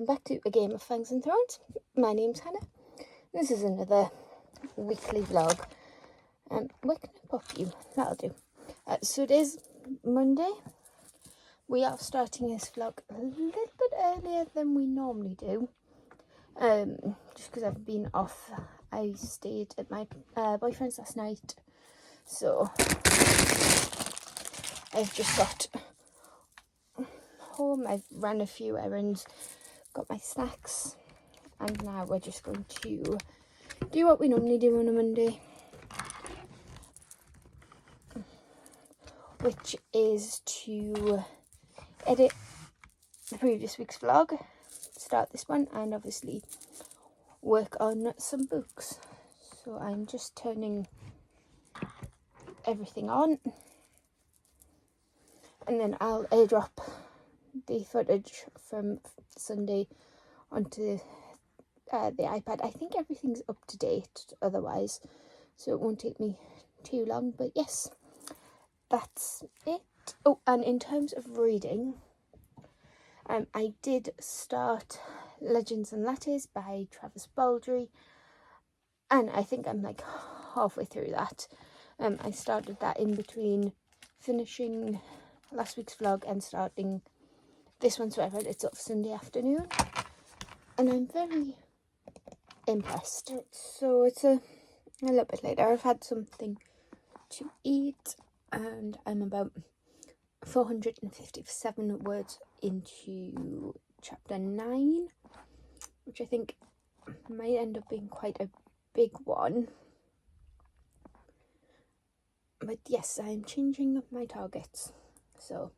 welcome back to A Game of Fangs and Thrones. My name's Hannah. This is another weekly vlog. Where can I pop you? That'll do. So it is Monday. We are starting this vlog a little bit earlier than we normally do. Just because I've been off. I stayed at my boyfriend's last night. So I've just got home. I've ran a few errands, got my snacks, and now we're just going to do what we normally do on a Monday, which is to edit the previous week's vlog, start this one, and obviously work on some books. So I'm just turning everything on, and then I'll airdrop the footage from Sunday onto the iPad. I think everything's up to date otherwise, so it won't take me too long, but yes, that's it. Oh, and in terms of reading, I did start Legends and Letters by Travis Baldry, and I think I'm like halfway through that. I started that in between finishing last week's vlog and starting this one, so I read it sort of Sunday afternoon, and I'm very impressed. So it's a little bit later. I've had something to eat, and I'm about 457 words into chapter 9, which I think might end up being quite a big one. But yes, I'm changing up my targets. So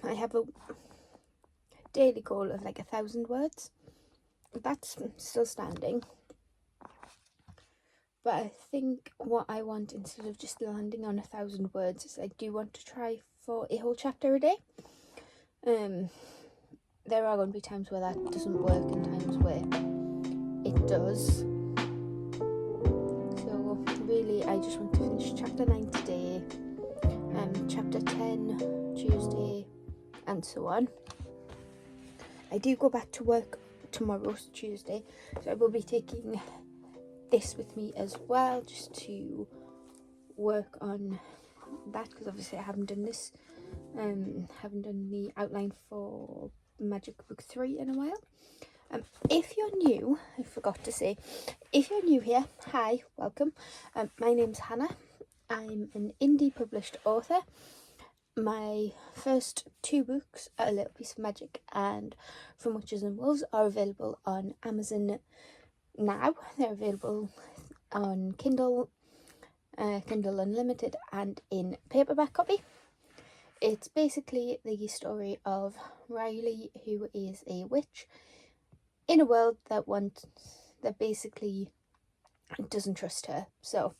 I have a daily goal of like 1,000 words. That's still standing. But I think what I want, instead of just landing on 1,000 words, is I do want to try for a whole chapter a day. There are going to be times where that doesn't work and times where it does. So really, I just want to finish chapter 9 today, chapter 10 Tuesday, and so on. I do go back to work tomorrow, Tuesday, so I will be taking this with me as well, just to work on that, because obviously I haven't done this, haven't done the outline for Magic Book 3 in a while. If you're new, I forgot to say, if you're new here, hi, welcome. My name's Hannah. I'm an indie published author. My first 2 books, A Little Piece of Magic and From Witches and Wolves, are available on Amazon now. They're available on Kindle, Kindle Unlimited, and in paperback copy. It's basically the story of Riley, who is a witch in a world that basically doesn't trust her. So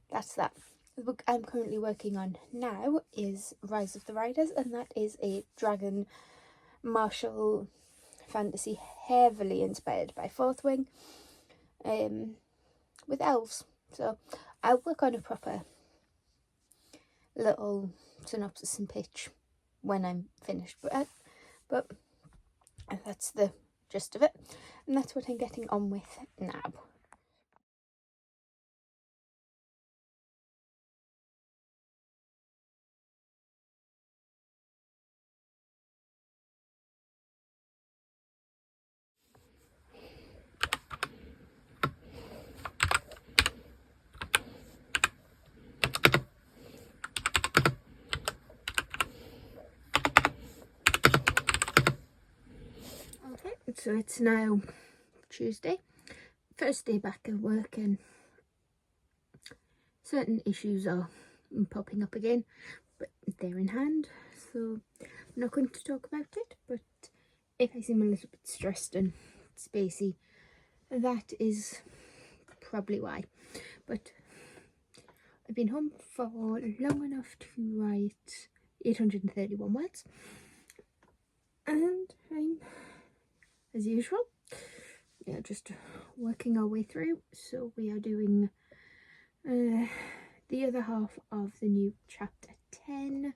that's that. The book I'm currently working on now is Rise of the Riders, and that is a dragon martial fantasy heavily inspired by Fourth Wing, with elves. So I'll work on a proper little synopsis and pitch when I'm finished, but that's the gist of it, and that's what I'm getting on with now. Okay, so it's now Tuesday, first day back at work, and certain issues are popping up again, but they're in hand, so I'm not going to talk about it. But if I seem a little bit stressed and spacey, that is probably why. But I've been home for long enough to write 831 words, and I'm, as usual, just working our way through. So we are doing the other half of the new chapter 10.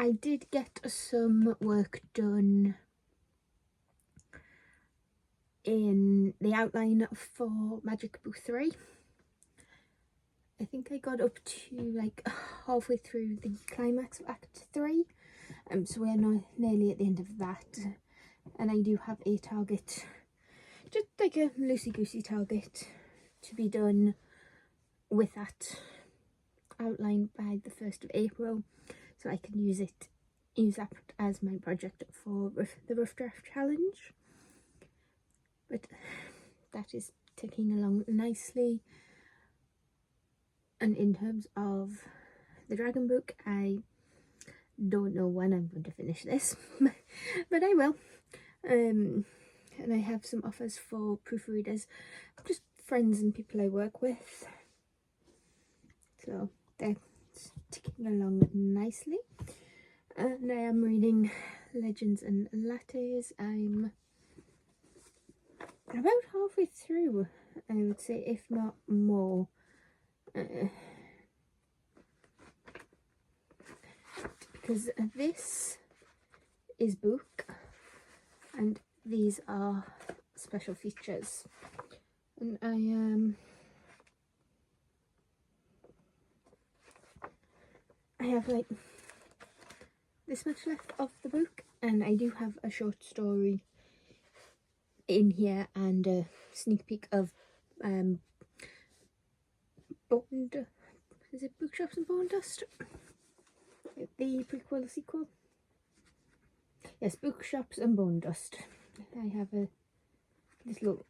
I did get some work done in the outline for Magic Book 3. I think I got up to like halfway through the climax of Act 3. So we're now nearly at the end of that. And I do have a target, just like a loosey-goosey target, to be done with that outline by the 1st of April. So I can use that as my project for the Rough Draft Challenge. But that is ticking along nicely. And in terms of the Dragon Book, I don't know when I'm going to finish this, but I will. And I have some offers for proofreaders, just friends and people I work with. So they're ticking along nicely. And I am reading Legends and Lattes. I'm about halfway through, I would say, if not more. Because this is book and these are special features, and I have like this much left of the book, and I do have a short story in here and a sneak peek of is it Bookshops and Bone Dust? The prequel or sequel? Yes, Bookshops and Bone Dust. I have a little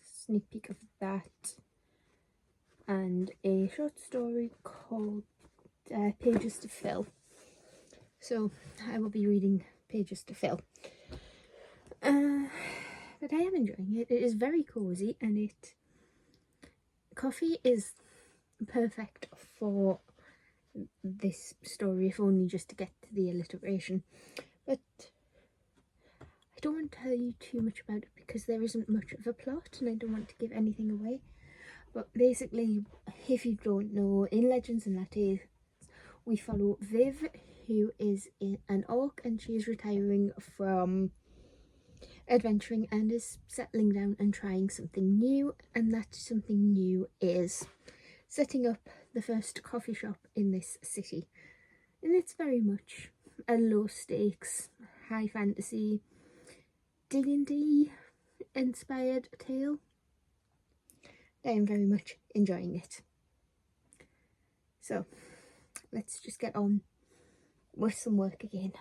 sneak peek of that and a short story called Pages to Fill. So I will be reading Pages to Fill. But I am enjoying it. It is very cozy, and coffee is perfect for this story, if only just to get to the alliteration. But I don't want to tell you too much about it because there isn't much of a plot and I don't want to give anything away. But basically, if you don't know, in Legends and Lattes we follow Viv, who is an orc, and she is retiring from adventuring and is settling down and trying something new, and that something new is setting up the first coffee shop in this city. And it's very much a low stakes, high fantasy, D&D inspired tale. I am very much enjoying it. So let's just get on with some work again.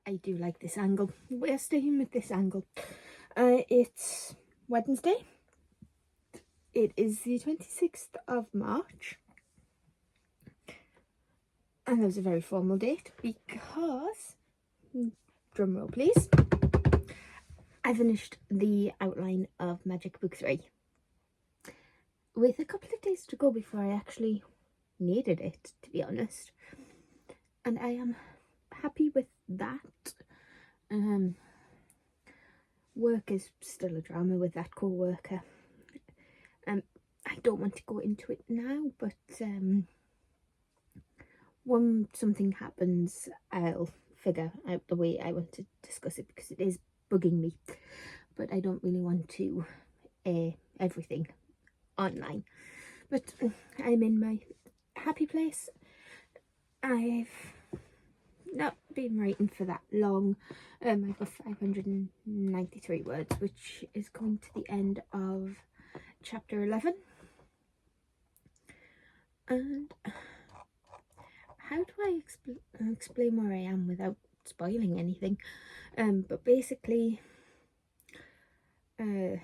I do like this angle. We're staying with this angle. It's Wednesday. It is the 26th of March. And that was a very formal date because, drumroll please, I finished the outline of Magic Book 3. With a couple of days to go before I actually needed it, to be honest. And I am happy with that. Work is still a drama with that co-worker. I don't want to go into it now, but when something happens, I'll figure out the way I want to discuss it because it is bugging me. But I don't really want to air everything online. But I'm in my happy place. I've not been writing for that long. I've got 593 words, which is coming to the end of chapter 11. And how do I explain where I am without spoiling anything? But basically, if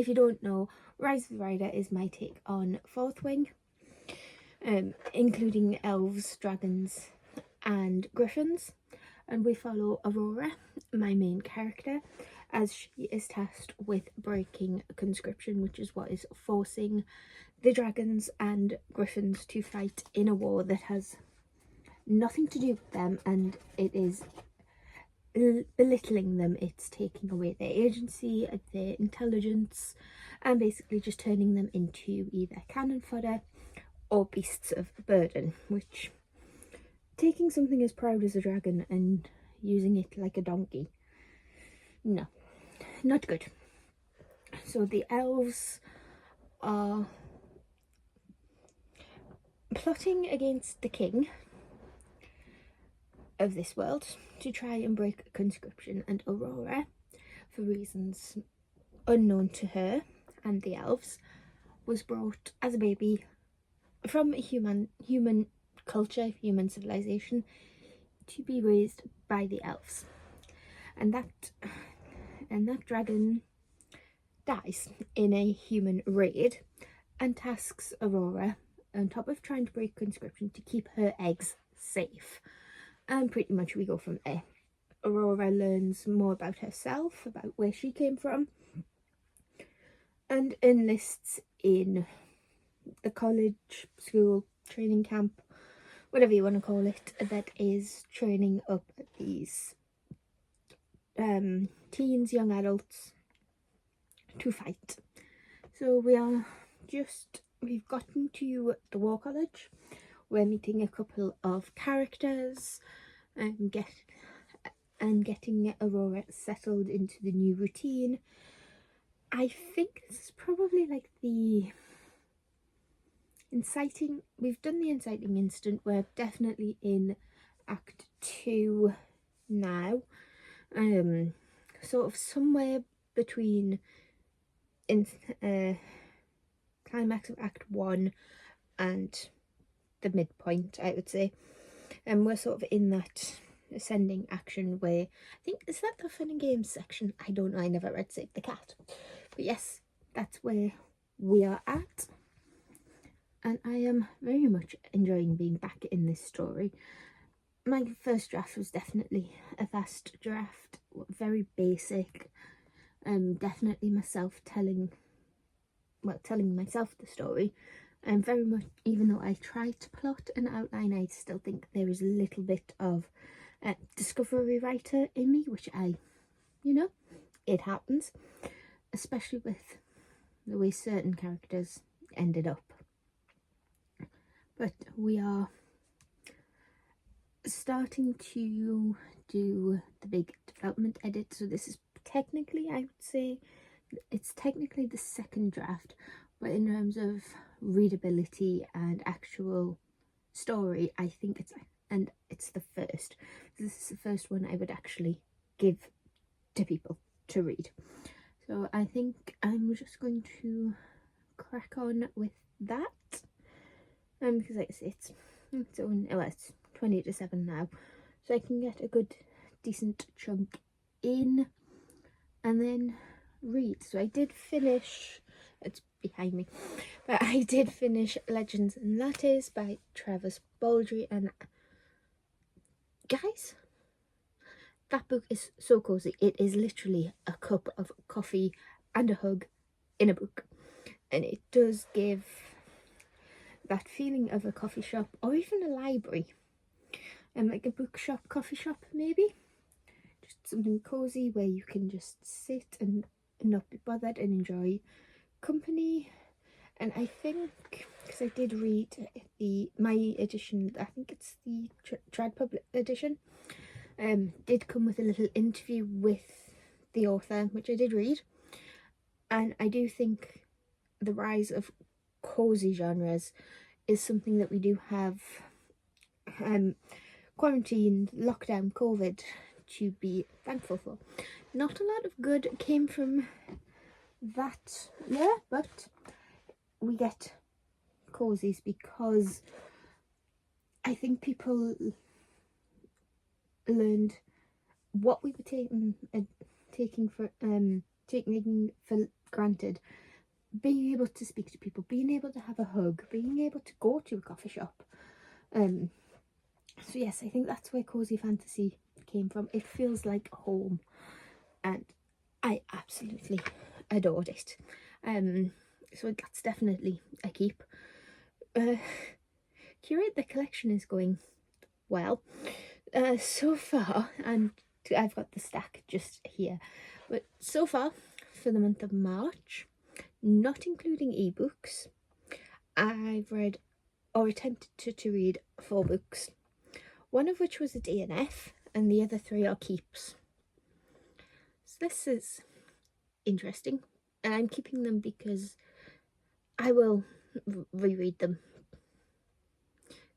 you don't know, Rise of the Rider is my take on Fourth Wing, including elves, dragons and griffins. And we follow Aurora, my main character, as she is tasked with breaking conscription, which is what is forcing the dragons and griffins to fight in a war that has nothing to do with them, and it is belittling them. It's taking away their agency, their intelligence, and basically just turning them into either cannon fodder or beasts of burden, which, taking something as proud as a dragon and using it like a donkey, no, not good. So the elves are plotting against the king of this world to try and break conscription, and Aurora, for reasons unknown to her and the elves, was brought as a baby from a human culture, human civilization, to be raised by the elves, and that dragon dies in a human raid, and tasks Aurora, on top of trying to break conscription, to keep her eggs safe. And pretty much we go from there. Aurora learns more about herself, about where she came from, and enlists in the college, school, training camp, whatever you want to call it, that is training up these teens, young adults, to fight. So we've gotten to the war college. We're meeting a couple of characters and getting Aurora settled into the new routine. I think this is probably like the inciting, we've done the inciting incident. We're definitely in Act 2 now, sort of somewhere between climax of Act 1 and the midpoint, I would say. And we're sort of in that ascending action where, I think, is that the fun and games section? I don't know, I never read Save the Cat, but yes, that's where we are at, and I am very much enjoying being back in this story. My first draft was definitely a fast draft, very basic, definitely myself telling myself the story, and very much, even though I tried to plot an outline, I still think there is a little bit of discovery writer in me, which it happens, especially with the way certain characters ended up. But we are starting to do the big development edit, so this is technically, I would say, it's technically the second draft, but in terms of readability and actual story, I think it's the first. This is the first one I would actually give to people to read. So I think I'm just going to crack on with that, because like I say, it's 20 to 7 now, so I can get a good decent chunk in and then read. So I did finish, it's behind me, but I did finish Legends and Lattes by Travis Baldry, and guys, that book is so cozy. It is literally a cup of coffee and a hug in a book, and it does give that feeling of a coffee shop or even a library, and like a bookshop, coffee shop maybe, just something cozy where you can just sit and not be bothered and enjoy company. And I think, because I did read my edition, I think it's the Trad Public edition, did come with a little interview with the author, which I did read, and I do think the rise of cozy genres is something that we do have quarantine, lockdown, COVID to be thankful for. Not a lot of good came from that, yeah, but we get cozies because I think people learned what we were taking for granted. Being able to speak to people, being able to have a hug, being able to go to a coffee shop. So yes, I think that's where cozy fantasy came from. It feels like home, and I absolutely adored it. so that's definitely a keep. Curate the collection is going well so far, and I've got the stack just here, but so far for the month of March, not including ebooks, I've read or attempted to read 4 books, one of which was a DNF and the other 3 are keeps. So this is interesting, and I'm keeping them because I will reread them,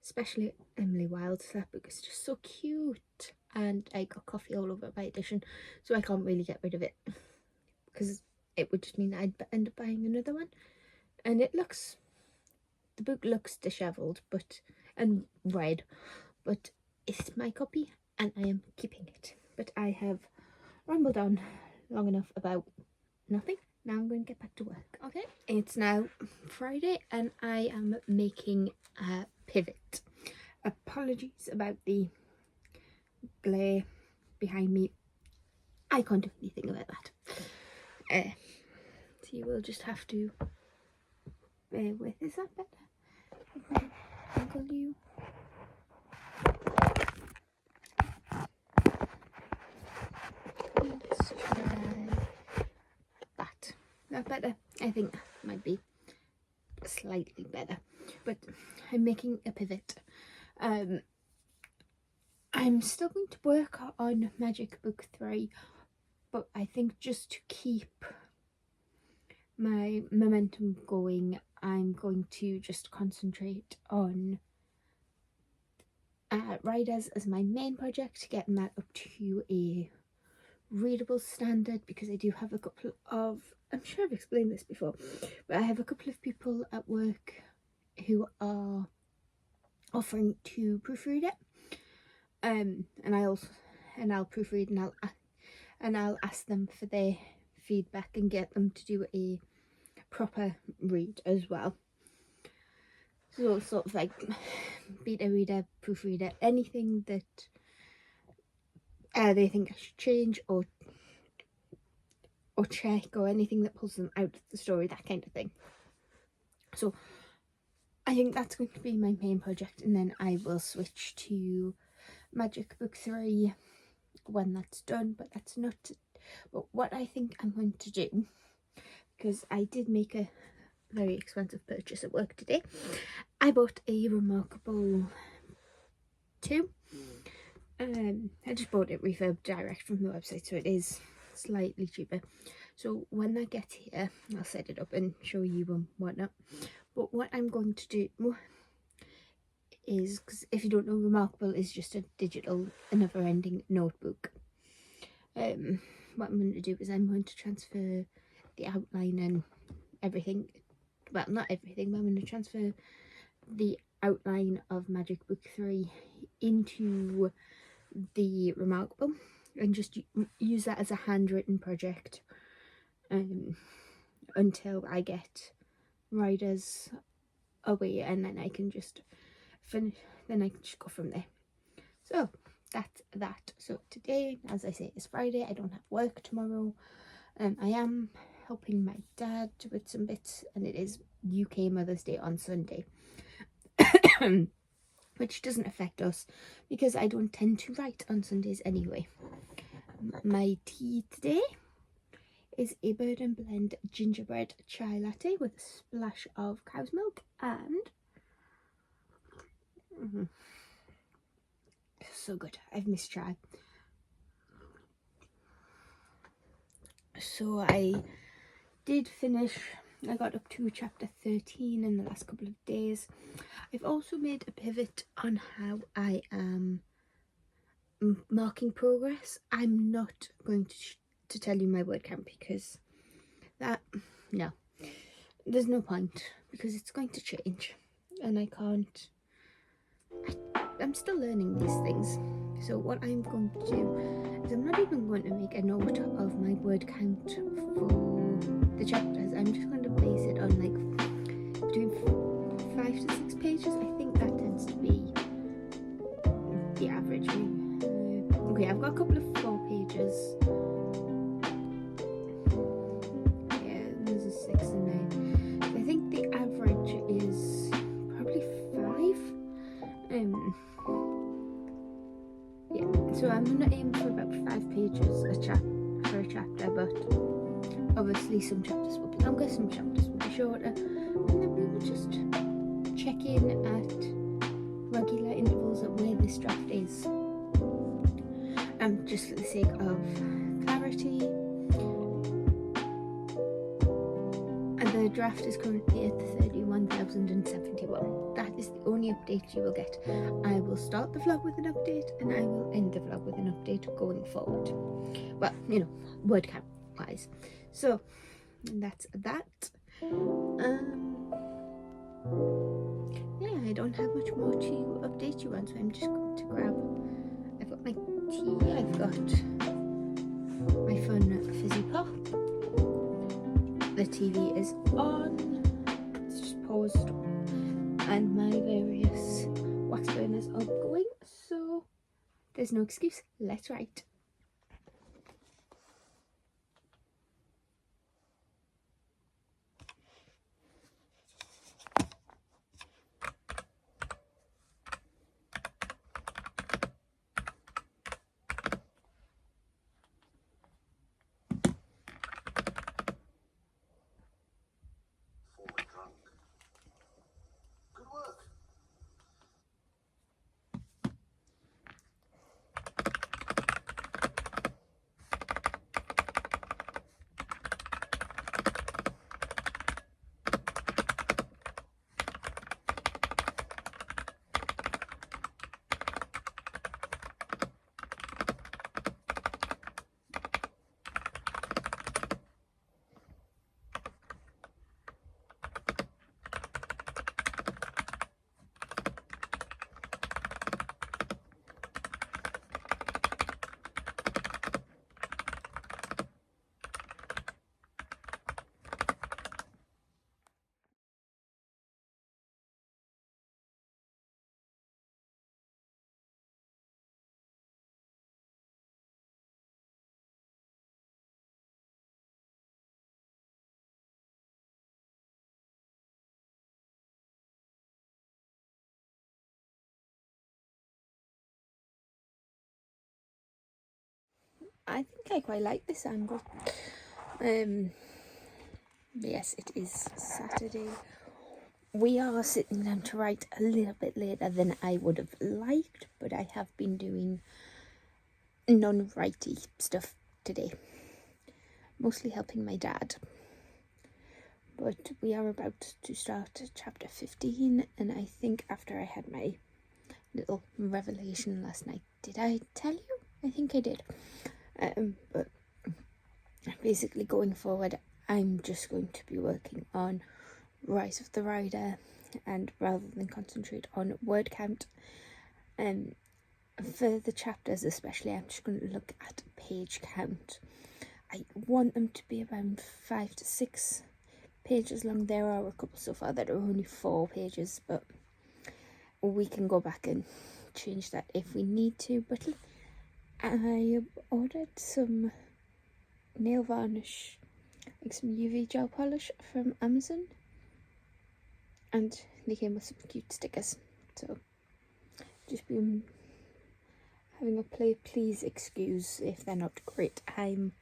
especially Emily Wilde's. That book is just so cute, and I got coffee all over my edition, so I can't really get rid of it because it would just mean I'd end up buying another one. And the book looks dishevelled and red, but it's my copy and I am keeping it. But I have rambled on long enough about nothing. Now I'm going to get back to work. Okay, it's now Friday and I am making a pivot. Apologies about the glare behind me. I can't do anything about that. So you will just have to bear with. Is that better? Uncle you. Let's try that. That better? I think might be slightly better. But I'm making a pivot. I'm still going to work on Magic Book 3, but I think just to keep my momentum going, I'm going to just concentrate on Riders as my main project, getting that up to a readable standard, because I do have a couple of, I'm sure I've explained this before, but I have a couple of people at work who are offering to proofread it, and I'll proofread and I'll ask them for their feedback and get them to do a proper read as well. So sort of like beta reader, proofreader, anything that they think I should change or check, or anything that pulls them out of the story, that kind of thing. So I think that's going to be my main project, and then I will switch to Magic Book 3 when that's done, but that's not. But what I think I'm going to do, because I did make a very expensive purchase at work today, I bought a Remarkable 2. I just bought it refurbed direct from the website, so it is slightly cheaper. So when I get here, I'll set it up and show you and whatnot. But what I'm going to do is, because if you don't know, Remarkable is just a digital, never-ending notebook. What I'm going to do is I'm going to transfer the outline and everything. Well, not everything, but I'm going to transfer the outline of Magic Book 3 into the Remarkable and just use that as a handwritten project until I get Riders away, and then I can just finish, then I can just go from there. So that's that. So today, as I say, is Friday. I don't have work tomorrow. I am helping my dad with some bits, and it is UK Mother's Day on Sunday. Which doesn't affect us because I don't tend to write on Sundays anyway. My tea today is a Bird and Blend gingerbread chai latte with a splash of cow's milk, and so good. I've missed chai. So I did finish, I got up to chapter 13 in the last couple of days. I've also made a pivot on how I am marking progress. I'm not going to tell you my word count because no, there's no point, because it's going to change and I can't. I'm still learning these things. So what I'm going to do is I'm not even going to make a note of my word count for the chapters. I'm just going to base it on like between 5 to 6 pages. I think that tends to be the average. Okay, I've got a couple of 4 pages. Yeah, there's a 6 in there. for a chapter, but obviously some chapters will be longer, some chapters will be shorter, and then we will just check in at regular intervals at where this draft is. Just for the sake of clarity, the draft is currently at 31,071. That is the only update you will get. I will start the vlog with an update and I will end the vlog with an update going forward. Well, you know, word count wise. So that's that. Yeah, I don't have much more to update you on, so I'm just going to grab. I've got my tea, I've got my fun fizzy pop. The TV is on, it's just paused, and my various wax burners are going, so there's no excuse, let's write. I think I quite like this angle. Yes, it is Saturday. We are sitting down to write a little bit later than I would have liked, but I have been doing non-writey stuff today, mostly helping my dad. But we are about to start chapter 15, and I think after I had my little revelation last night, did I tell you? I think I did. But basically going forward, I'm just going to be working on Rise of the Rider, and rather than concentrate on word count, for the chapters especially, I'm just going to look at page count. I want them to be around 5 to 6 pages long. There are a couple so far that are only 4 pages, but we can go back and change that if we need to. But I ordered some nail varnish, like some UV gel polish from Amazon, and they came with some cute stickers, so just been having a play. Please excuse if they're not great. I'm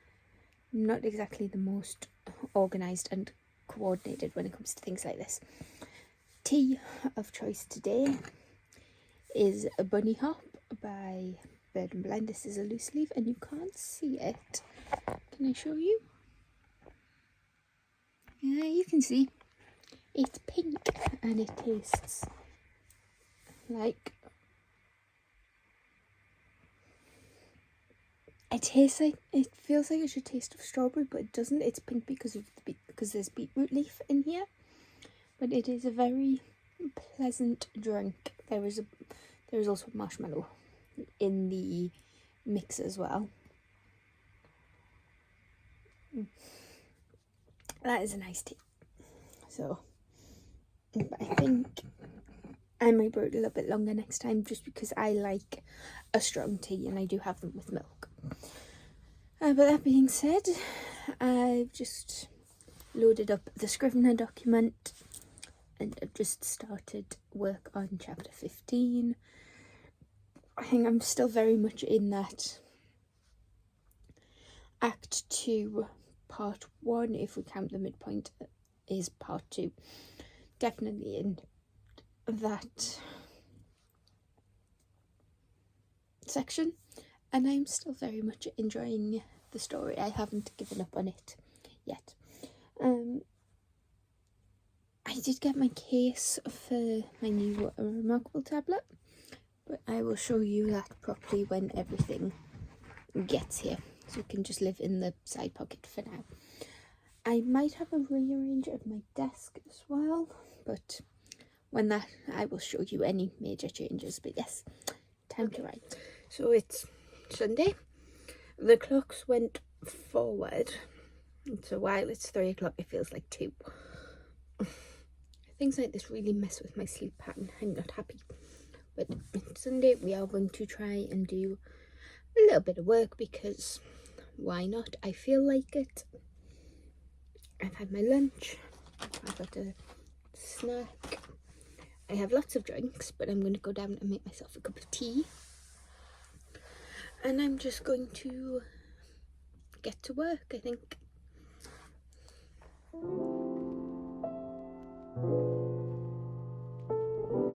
not exactly the most organised and coordinated when it comes to things like this. Tea of choice today is a Bunny Hop by Bird and Blind. This is a loose leaf and you can't see it. Can I show you? Yeah, you can see. It's pink and it tastes like... it feels like it should taste of strawberry, but it doesn't. It's pink because there's beetroot leaf in here. But it is a very pleasant drink. There is also marshmallow in the mix as well. That is a nice tea. So I think I might brew it a little bit longer next time, just because I like a strong tea and I do have them with milk. But that being said, I've just loaded up the Scrivener document and I've just started work on chapter 15. I think I'm still very much in that Act 2 part 1, if we count the midpoint, is part 2. Definitely in that section, and I'm still very much enjoying the story. I haven't given up on it yet. I did get my case for my new Remarkable tablet, but I will show you that properly when everything gets here, so you can just live in the side pocket for now. I might have a rearrange of my desk as well, but when that, I will show you any major changes. But yes, time to write. So it's Sunday. The clocks went forward, so while it's 3 o'clock it feels like 2. Things like this really mess with my sleep pattern. I'm not happy. But it's Sunday, we are going to try and do a little bit of work, because why not? I feel like it. I've had my lunch, I've got a snack, I have lots of drinks, but I'm going to go down and make myself a cup of tea, and I'm just going to get to work, I think.